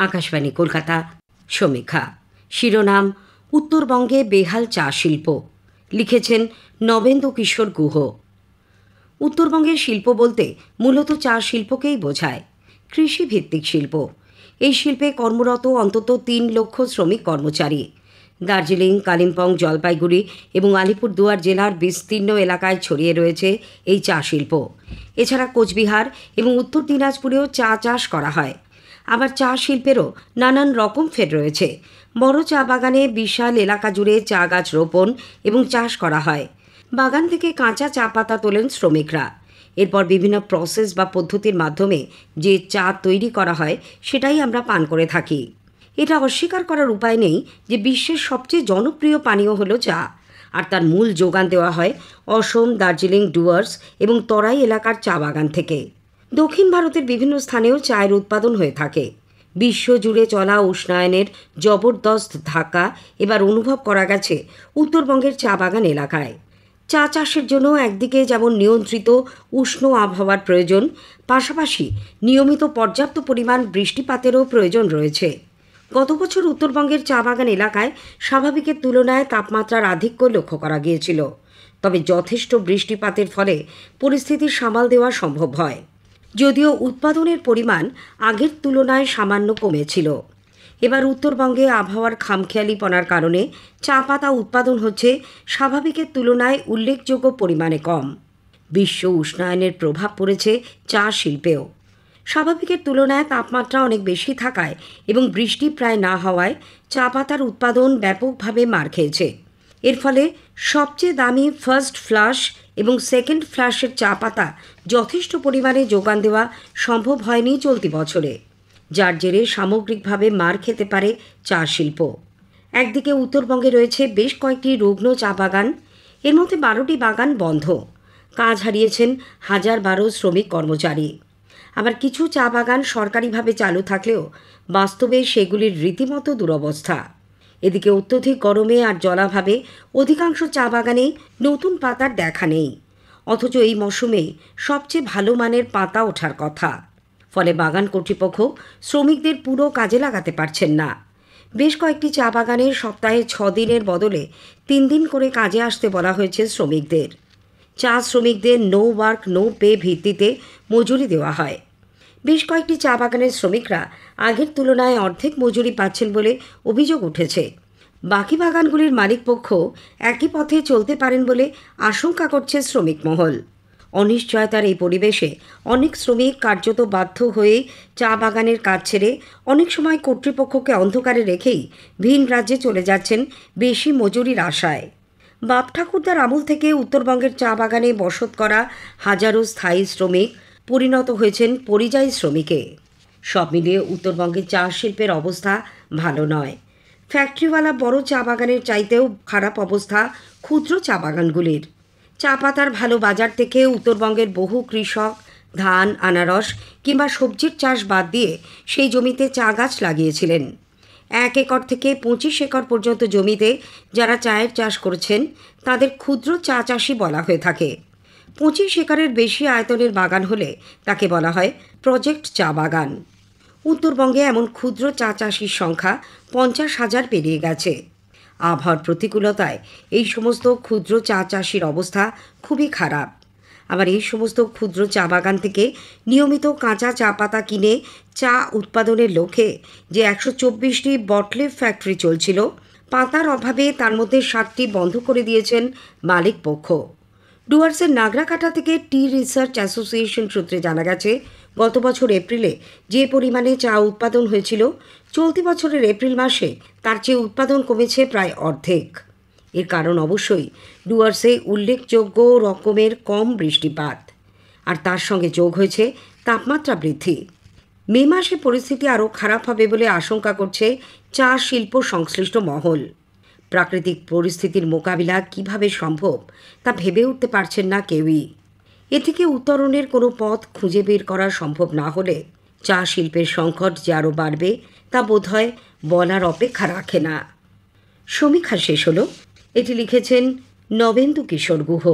আকাশবাণী কলকাতা। সমীক্ষা শিরোনাম উত্তরবঙ্গে বেহাল চা শিল্প। লিখেছেন নবেন্দু কিশোর গুহ। উত্তরবঙ্গের শিল্প বলতে মূলত চা শিল্পকেই বোঝায়। কৃষিভিত্তিক শিল্প। এই শিল্পে কর্মরত অন্তত ৩ লক্ষ শ্রমিক কর্মচারী। দার্জিলিং, কালিম্পং, জলপাইগুড়ি এবং আলিপুরদুয়ার জেলার বিস্তীর্ণ এলাকায় ছড়িয়ে রয়েছে এই চা শিল্প। এছাড়া কোচবিহার এবং উত্তর দিনাজপুরেও চা চাষ করা হয়। আবার চা শিল্পেরও নানান রকম ফের রয়েছে। বড় চা বাগানে বিশাল এলাকা জুড়ে চা গাছ রোপণ এবং চাষ করা হয়। বাগান থেকে কাঁচা চা পাতা তোলেন শ্রমিকরা। এরপর বিভিন্ন প্রসেস বা পদ্ধতির মাধ্যমে যে চা তৈরি করা হয় সেটাই আমরা পান করে থাকি। এটা অস্বীকার করার উপায় নেই যে বিশ্বের সবচেয়ে জনপ্রিয় পানীয় হলো চা, আর তার মূল যোগান দেওয়া হয় অসম, দার্জিলিং, ডুয়ার্স এবং তরাই এলাকার চা বাগান থেকে। দক্ষিণ ভারতের বিভিন্ন স্থানেও চায়ের উৎপাদন হয়ে থাকে। বিশ্বজুড়ে চলা উষ্ণায়নের জবরদস্ত ধাক্কা এবার অনুভব করা গেছে উত্তরবঙ্গের চা বাগান এলাকায়। চা চাষের জন্য একদিকে যেমন নিয়ন্ত্রিত উষ্ণ আবহাওয়ার প্রয়োজন, পাশাপাশি নিয়মিত পর্যাপ্ত পরিমাণ বৃষ্টিপাতেরও প্রয়োজন রয়েছে। গত বছর উত্তরবঙ্গের চা বাগান এলাকায় স্বাভাবিকের তুলনায় তাপমাত্রার আধিক্য লক্ষ্য করা গিয়েছিল। তবে যথেষ্ট বৃষ্টিপাতের ফলে পরিস্থিতি সামাল দেওয়া সম্ভব হয়, যদিও উৎপাদনের পরিমাণ আগের তুলনায় সামান্য কমেছিল। এবার উত্তরবঙ্গে আবহাওয়ার খামখেয়ালিপনার কারণে চা পাতা উৎপাদন হচ্ছে স্বাভাবিকের তুলনায় উল্লেখযোগ্য পরিমাণে কম। বিশ্ব উষ্ণায়নের প্রভাব পড়েছে চা শিল্পেও। স্বাভাবিকের তুলনায় তাপমাত্রা অনেক বেশি থাকায় এবং বৃষ্টি প্রায় না হওয়ায় চা পাতার উৎপাদন ব্যাপকভাবে মার খেয়েছে। এর ফলে সবচেয়ে দামি ফার্স্ট ফ্লাশ এবং সেকেন্ড ফ্লাশের চা পাতা যথেষ্ট পরিমাণে যোগান দেওয়া সম্ভব হয়নি চলতি বছরে, যার জেরে সামগ্রিকভাবে মার খেতে পারে চা শিল্প। একদিকে উত্তরবঙ্গে রয়েছে বেশ কয়েকটি রুগ্ন চা বাগান। এর মধ্যে 12টি বাগান বন্ধ। কাজ হারিয়েছেন 1012 শ্রমিক কর্মচারী। আবার কিছু চা বাগান সরকারিভাবে চালু থাকলেও বাস্তবে সেগুলির রীতিমতো দুরবস্থা। এদিকে অত্যধিক গরমে আর জলাভাবে অধিকাংশ চা বাগানেই নতুন পাতার দেখা নেই, অথচ এই মৌসুমে সবচেয়ে ভালো মানের পাতা ওঠার কথা। ফলে বাগান কর্তৃপক্ষ শ্রমিকদের পুরো কাজে লাগাতে পারছেন না। বেশ কয়েকটি চা বাগানে সপ্তাহে 6 দিনের বদলে 3 দিন করে কাজে আসতে বলা হয়েছে শ্রমিকদের। চা শ্রমিকদের নো ওয়ার্ক নো পে ভিত্তিতে মজুরি দেওয়া হয়। বেশ কয়েকটি চা বাগানের শ্রমিকরা আগের তুলনায় অর্ধেক মজুরি পাচ্ছেন বলে অভিযোগ উঠেছে। বাকি বাগানগুলির মালিকপক্ষ একই পথে চলতে পারেন বলে আশঙ্কা করছে শ্রমিক মহল। অনিশ্চয়তার এই পরিবেশে অনেক শ্রমিক কার্যত বাধ্য হয়ে চা বাগানের কাজ ছেড়ে অনেক সময় কর্তৃপক্ষকে অন্ধকারে রেখেই ভিন রাজ্যে চলে যাচ্ছেন বেশি মজুরির আশায়। বাপ ঠাকুরদার আমল থেকে উত্তরবঙ্গের চা বাগানে বসত করা হাজারো স্থায়ী শ্রমিক পরিণত হয়েছেন পরিযায়ী শ্রমিকে। সব মিলিয়ে উত্তরবঙ্গের চা শিল্পের অবস্থা ভালো নয়। ফ্যাক্টরিওয়ালা বড় চা বাগানের চাইতেও খারাপ অবস্থা ক্ষুদ্র চা বাগানগুলির। চা পাতার ভালো বাজার থেকে উত্তরবঙ্গের বহু কৃষক ধান, আনারস কিংবা সবজির চাষ বাদ দিয়ে সেই জমিতে চা গাছ লাগিয়েছিলেন। 1 একর থেকে 25 একর পর্যন্ত জমিতে যারা চায়ের চাষ করেছেন তাদের ক্ষুদ্র চা চাষি বলা হয়ে থাকে। 25 একরের বেশি আয়তনের বাগান হলে তাকে বলা হয় প্রজেক্ট চা বাগান। উত্তরবঙ্গে এমন ক্ষুদ্র চা চাষির সংখ্যা 50,000 পেরিয়ে গেছে। আবহাওয়ার প্রতিকূলতায় এই সমস্ত ক্ষুদ্র চা চাষির অবস্থা খুবই খারাপ। আবার এই সমস্ত ক্ষুদ্র চা বাগান থেকে নিয়মিত কাঁচা চা পাতা কিনে চা উৎপাদনের লক্ষ্যে যে 124টি বটলিফ ফ্যাক্টরি চলছিল, পাতার অভাবে তার মধ্যে 7টি বন্ধ করে দিয়েছেন মালিক পক্ষ। ডুয়ার্সের নাগরাকাটা থেকে টি রিসার্চ অ্যাসোসিয়েশন সূত্রে জানা গেছে, গত বছর এপ্রিলে যে পরিমাণে চা উৎপাদন হয়েছিল, চলতি বছরের এপ্রিল মাসে তার চেয়ে উৎপাদন কমেছে প্রায় অর্ধেক। এর কারণ অবশ্যই ডুয়ার্সে উল্লেখযোগ্য রকমের কম বৃষ্টিপাত, আর তার সঙ্গে যোগ হয়েছে তাপমাত্রা বৃদ্ধি। মে মাসে পরিস্থিতি আরও খারাপ হবে বলে আশঙ্কা করছে চা শিল্প সংশ্লিষ্ট মহল। প্রাকৃতিক পরিস্থিতির মোকাবিলা কিভাবে সম্ভব তা ভেবে উঠতে পারছেন না কেউই। এ থেকে উত্তরণের কোনো পথ খুঁজে বের করা সম্ভব না হলে চা শিল্পের সংকট যে আরও বাড়বে তা বোধহয় বলার অপেক্ষা রাখে না। সমীক্ষা শেষ হলো। এটি লিখেছেন নবেন্দু কিশোর গুহ।